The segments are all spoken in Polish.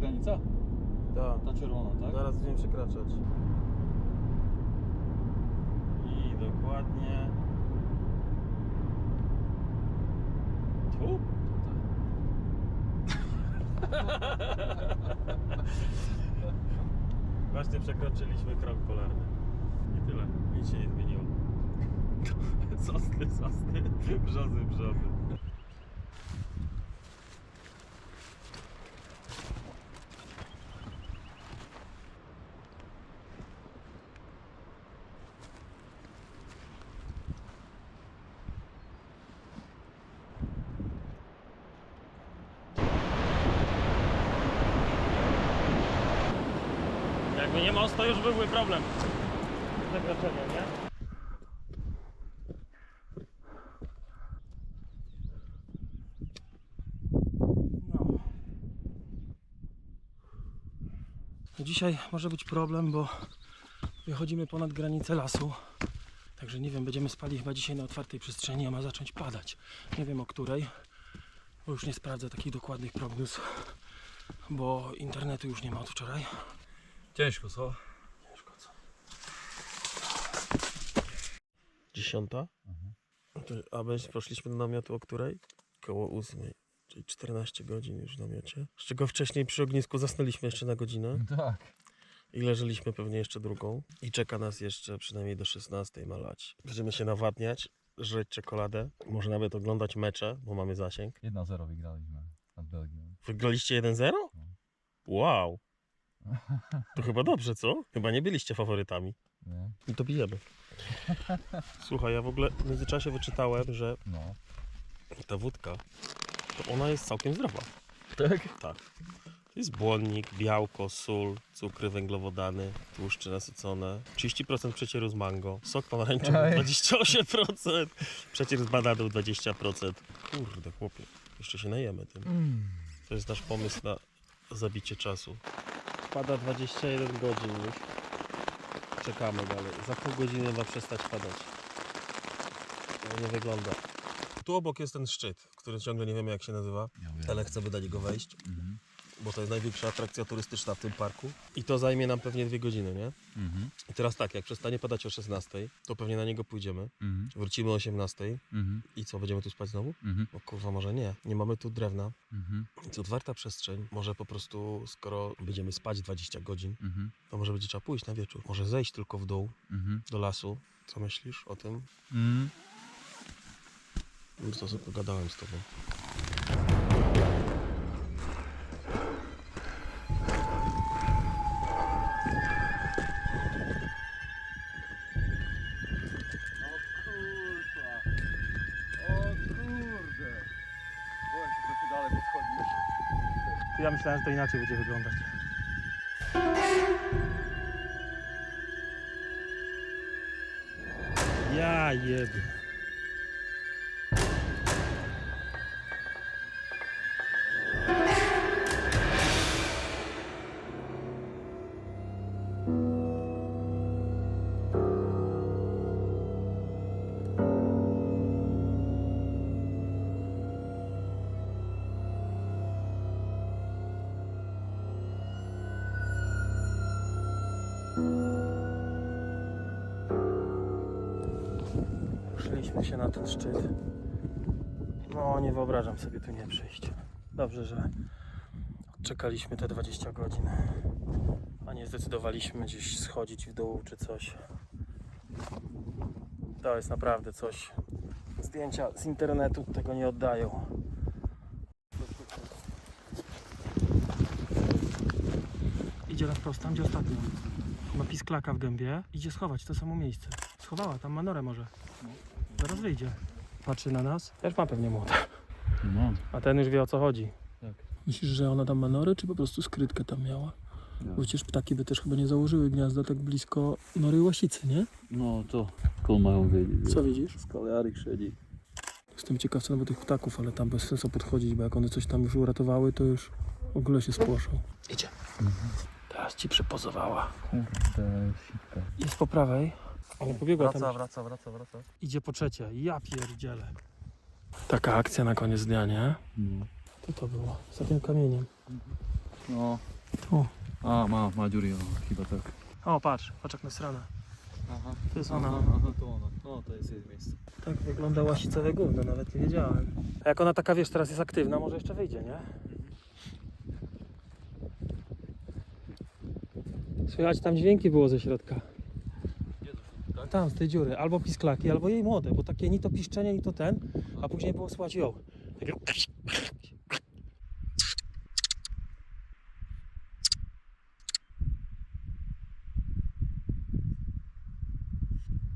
granica? Tak. Ta czerwona, tak? Zaraz będziemy przekraczać. I dokładnie... Tu? Właśnie przekroczyliśmy krąg polarny. I tyle. Nic się nie zmieniło. Sosny, brzozy. Jakby nie most, to już byłby problem. Przekroczenie, nie? No. Dzisiaj może być problem, bo wychodzimy ponad granicę lasu. Także nie wiem, będziemy spali chyba dzisiaj na otwartej przestrzeni, a ma zacząć padać. Nie wiem o której, bo już nie sprawdzę takich dokładnych prognoz, bo internetu już nie ma od wczoraj. Ciężko, co? Ciężko, co? 10? A my poszliśmy do namiotu o której? Koło 8, czyli 14 godzin już w namiocie. Z czego wcześniej przy ognisku zasnęliśmy jeszcze na godzinę. Tak. I leżeliśmy pewnie jeszcze drugą. I czeka nas jeszcze przynajmniej do 16 malać. Będziemy się nawadniać, żreć czekoladę, może nawet oglądać mecze, bo mamy zasięg. 1-0 wygraliśmy nad Belgią. Wygraliście 1-0? Wow! To chyba dobrze, co? Chyba nie byliście faworytami. Nie? I to bijemy. Słuchaj, ja w ogóle w międzyczasie wyczytałem, że No. ta wódka, to ona jest całkiem zdrowa. Tak? Tak. To jest błonnik, białko, sól, cukry, węglowodany, tłuszcze nasycone, 30% przecieru z mango, sok pomarańczowy 28%, przecier z bananów 20%. Kurde, chłopie, jeszcze się najemy tym. To jest nasz pomysł na zabicie czasu. Pada 21 godzin już. Czekamy dalej. Za pół godziny ma przestać padać. To nie wygląda. Tu obok jest ten szczyt, który ciągle nie wiemy jak się nazywa, ale chcemy na niego wejść, bo to jest największa atrakcja turystyczna w tym parku. I to zajmie nam pewnie 2 godziny, nie? I teraz tak, jak przestanie padać o 16, to pewnie na niego pójdziemy. Wrócimy o 18 i co, będziemy tu spać znowu? O kurwa, może nie. Nie mamy tu drewna. Jest otwarta przestrzeń. Może po prostu, skoro będziemy spać 20 godzin, to może będzie trzeba pójść na wieczór. Może zejść tylko w dół, do lasu. Co myślisz o tym? Już to sobie pogadałem z tobą. Dalej podchodzisz. Ja myślałem, że to inaczej będzie wyglądać. Ja jebie. Szliśmy się na ten szczyt. No, nie wyobrażam sobie tu nie przyjść. Dobrze, że czekaliśmy te 20 godzin, a nie zdecydowaliśmy gdzieś schodzić w dół czy coś. To jest naprawdę coś. Zdjęcia z internetu tego nie oddają. Idzie na wprost, tam gdzie ostatnio. Ma pisklaka w gębie. Idzie schować to samo miejsce. Schowała, tam ma norę może. Zaraz wyjdzie. Patrzy na nas. Też ma pewnie młota. No. A ten już wie o co chodzi. Tak. Myślisz, że ona tam ma norę, czy po prostu skrytkę tam miała? Bo przecież ptaki by też chyba nie założyły gniazda tak blisko nory łasicy, nie? No to skąd mają wiedzieć? Co widzisz? Skalearik siedzi. Jestem ciekaw co nawet tych ptaków, ale tam bez sensu podchodzić, bo jak one coś tam już uratowały, to już w ogóle się spłoszą. Idzie. Teraz ci przypozowała. Kurde, sitka. Jest po prawej. Ale pobiegła tam. Wraca. Idzie po trzecie. Ja pierdzielę. Taka akcja na koniec dnia, nie? No. Co to było? Za tym kamieniem. No, Tu. A, ma dziury, no, chyba tak. O, patrz jak nasrana. Aha. To jest ona. Aha, to ona. No, to jest jej miejsce. Tak wygląda łasicowe gówno, nawet nie wiedziałem. A jak ona taka, wiesz, teraz jest aktywna, może jeszcze wyjdzie, nie? Słychać tam dźwięki było ze środka. Tak? Tam, z tej dziury. Albo pisklaki, albo jej młode, bo takie ni to piszczenie, ni to ten, a później było słychać ją. Takie...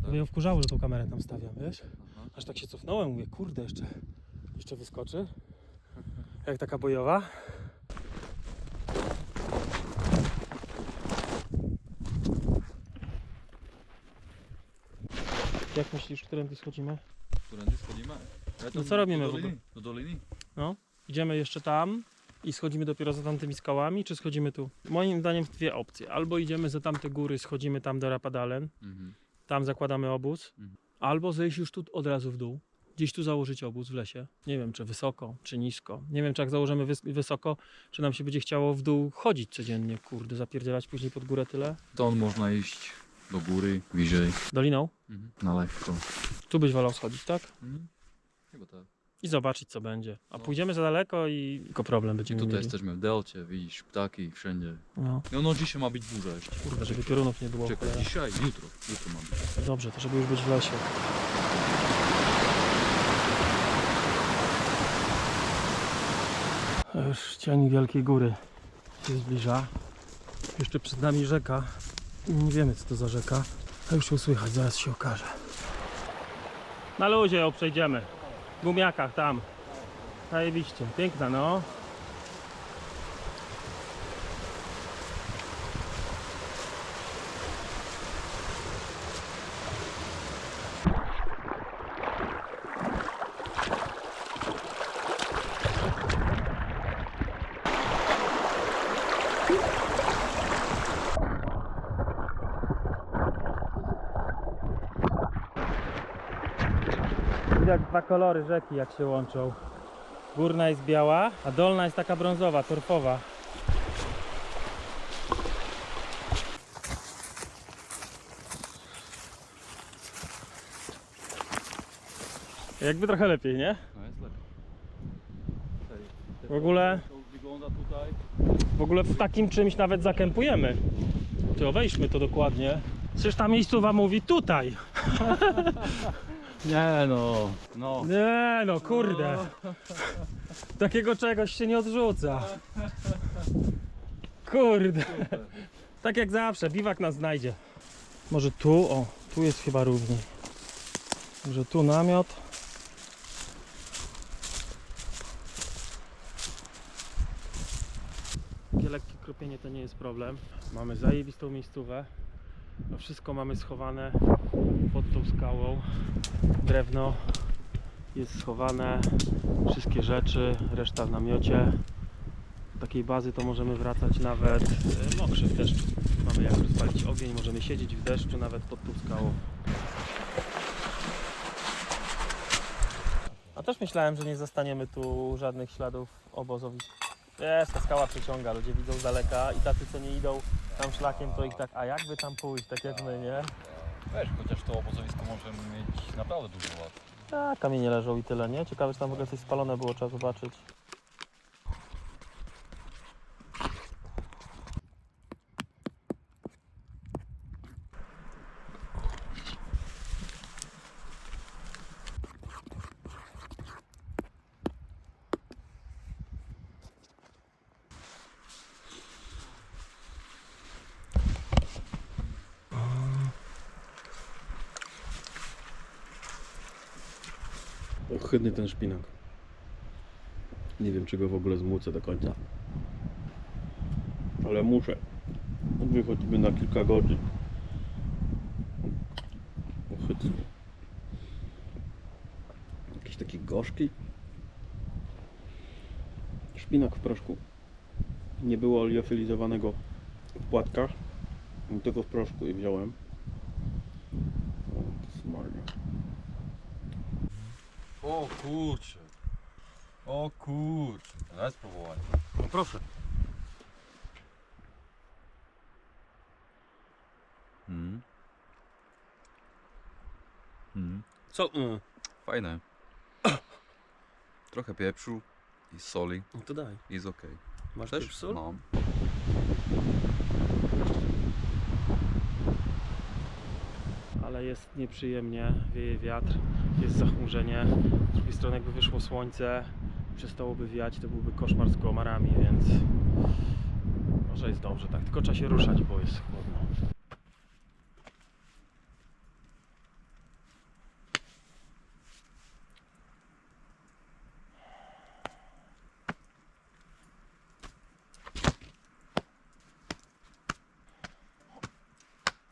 To mnie ją wkurzało, że tą kamerę tam stawiam, wiesz? Aha. Aż tak się cofnąłem, mówię, kurde, jeszcze wyskoczy. Jak taka bojowa. Jak myślisz, którędy schodzimy? Którędy schodzimy? No co robimy w ogóle? Do doliny? No, idziemy jeszcze tam i schodzimy dopiero za tamtymi skałami, czy schodzimy tu? Moim zdaniem dwie opcje. Albo idziemy za tamte góry, schodzimy tam do Rapadalen, Mhm. tam zakładamy obóz, albo zejść już tu od razu w dół. Gdzieś tu założyć obóz w lesie. Nie wiem, czy wysoko, czy nisko. Nie wiem, czy jak założymy wysoko, czy nam się będzie chciało w dół chodzić codziennie, kurde, zapierdzielać później pod górę tyle. To on można iść do góry, wyżej. Doliną? Na lekko. Tu byś wolał schodzić, tak? Chyba tak. I zobaczyć, co będzie. A No. pójdziemy za daleko i tylko problem będziemy Tutaj mieli. jesteśmy w delcie, widzisz, ptaki wszędzie. No, No dzisiaj ma być burza jeszcze. kurde, żeby piorunów nie było. Czekaj, cholera. dzisiaj, jutro ma być. Dobrze, to żeby już być w lesie. Już cień Wielkiej Góry się zbliża. Jeszcze przed nami rzeka. Nie wiemy, co to za rzeka. A już ją słychać, zaraz się okaże. Na luzie ją przejdziemy. W gumiakach tam. Zajebiście. Piękna, no. Widać dwa kolory rzeki, jak się łączą. Górna jest biała, a dolna jest taka brązowa, torfowa. Jakby trochę lepiej, nie? No jest lepiej. W ogóle- To wygląda tutaj. W ogóle w takim czymś nawet zakempujemy. To wejdźmy to dokładnie. Przecież ta miejscowa mówi tutaj. Nie no. No. Nie no, kurde. Takiego czegoś się nie odrzuca. Kurde. Tak jak zawsze, biwak nas znajdzie. Może tu, o, tu jest chyba równiej. Może tu namiot. Takie lekkie kropienie to nie jest problem. Mamy zajebistą miejscówę. No wszystko mamy schowane pod tą skałą. Drewno jest schowane, wszystkie rzeczy, reszta w namiocie. Do takiej bazy to możemy wracać nawet mokrzy w deszczu. Mamy jak rozpalić ogień, możemy siedzieć w deszczu nawet pod tą skałą. A też myślałem, że nie zastaniemy tu żadnych śladów obozowisk. Jest, ta skała przyciąga, ludzie widzą z daleka i tacy, co nie idą tam szlakiem, to ich tak, a jakby tam pójść, tak jak my, nie? Wiesz, chociaż to obozowisko możemy mieć naprawdę dużo lat. Tak, kamienie leżą i tyle, nie? Ciekawe, czy tam w ogóle coś spalone było, trzeba zobaczyć. Ohydny ten szpinak. Nie wiem, czy go w ogóle zmucę do końca. Ale muszę. Wychodzimy na kilka godzin. Ohydny. Jakiś taki gorzki. Szpinak w proszku. Nie było liofilizowanego w płatkach, tylko w proszku i wziąłem. O, to smarnie. O kurczę. O kurczę. Daj spróbować. No proszę. Mm. Mm. Co? Fajne. Trochę pieprzu i soli. No to daj. Jest okej. Masz Też? pieprz, sól? Mam. Ale jest nieprzyjemnie, wieje wiatr, jest zachmurzenie. Z drugiej strony jakby wyszło słońce, przestałoby wiać, to byłby koszmar z komarami, więc może jest dobrze, tak, tylko trzeba się ruszać, bo jest chłodno.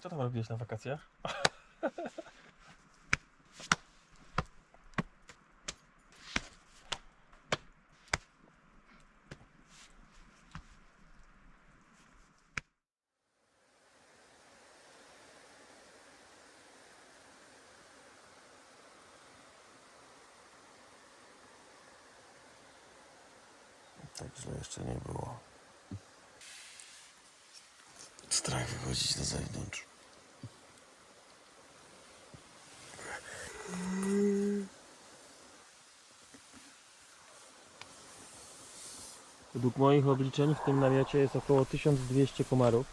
Co tam robiłeś na wakacjach? Tak źle jeszcze nie było. Strach wychodzić na zewnątrz. Według moich obliczeń w tym namiocie jest około 1200 komarów.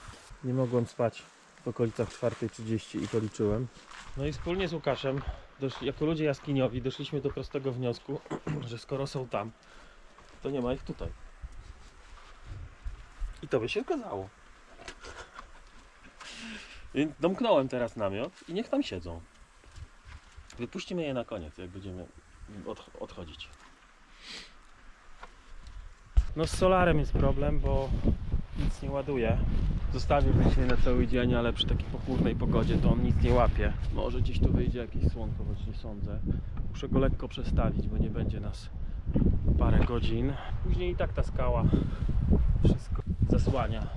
Nie mogłem spać w okolicach 4:30 i to liczyłem. No i wspólnie z Łukaszem, jako ludzie jaskiniowi, doszliśmy do prostego wniosku, że skoro są tam, to nie ma ich tutaj. I to by się zgadzało. Więc domknąłem teraz namiot i niech tam siedzą. Wypuścimy je na koniec, jak będziemy odchodzić. No z solarem jest problem, bo nic nie ładuje. Zostawiłbym się na cały dzień, ale przy takiej pochmurnej pogodzie to on nic nie łapie. Może gdzieś tu wyjdzie jakieś słonko, choć nie sądzę. Muszę go lekko przestawić, bo nie będzie nas parę godzin. Później i tak ta skała wszystko zasłania.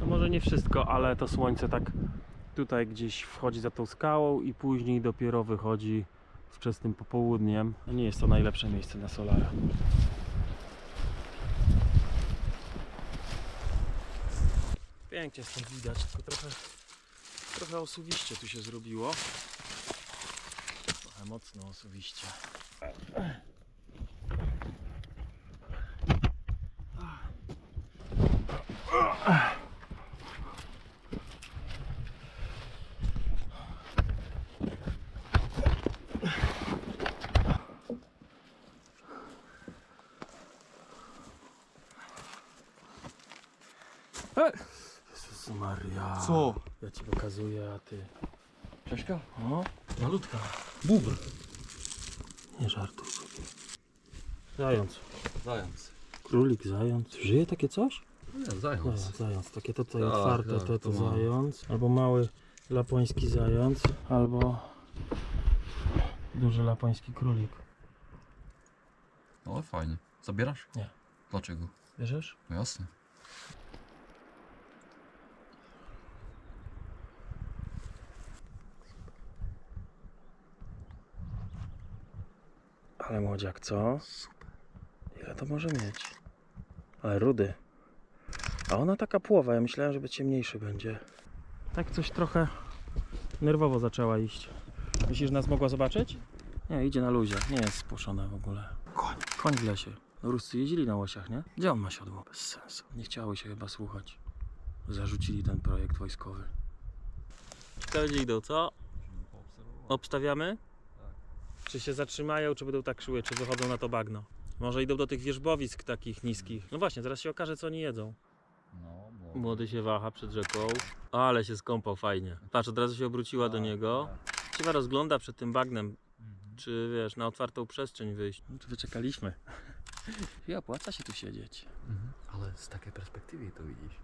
No może nie wszystko, ale to słońce tak tutaj gdzieś wchodzi za tą skałą i później dopiero wychodzi wczesnym popołudniem. No nie jest to najlepsze miejsce na solara. Pięknie stąd widać, tylko trochę osuwiście tu się zrobiło. Trochę mocno osuwiście. Jezus Maria. Co? Ja ci pokazuję, a ty... Czeszka? O, Malutka. bubr. Nie żartuj sobie. Zając. Zając. Królik, zając. Żyje takie coś? Nie, zając. Zając. Takie to tutaj Tak, otwarte, tak, to to ma. zając. Albo mały lapoński zając, albo duży lapoński królik. O, fajnie. Zabierasz? Nie. Dlaczego? Bierzesz? No jasne. Ale młodziak, co? Super. Ile to może mieć? Ale rudy. A ona taka płowa, ja myślałem, że ciemniejszy będzie. Tak coś trochę nerwowo zaczęła iść. Myślisz, że nas mogła zobaczyć? Nie, idzie na luzie. Nie jest spłoszona w ogóle. Koń w lesie. No Ruscy jeździli na łosiach, nie? Gdzie on ma siodło? Bez sensu. Nie chciały się chyba słuchać. Zarzucili ten projekt wojskowy. Ciekawe gdzie idą, co? Obstawiamy? Czy się zatrzymają, czy będą tak szły, czy wychodzą na to bagno? Może idą do tych wierzbowisk takich niskich. No właśnie, zaraz się okaże, co oni jedzą. No, Młody się waha przed rzeką. Ale się skąpał fajnie. Patrz, od razu się obróciła do niego. Się rozgląda przed tym bagnem. Czy wiesz, na otwartą przestrzeń wyjść. No to wyczekaliśmy. I opłaca się tu siedzieć. Ale z takiej perspektywy to widzisz.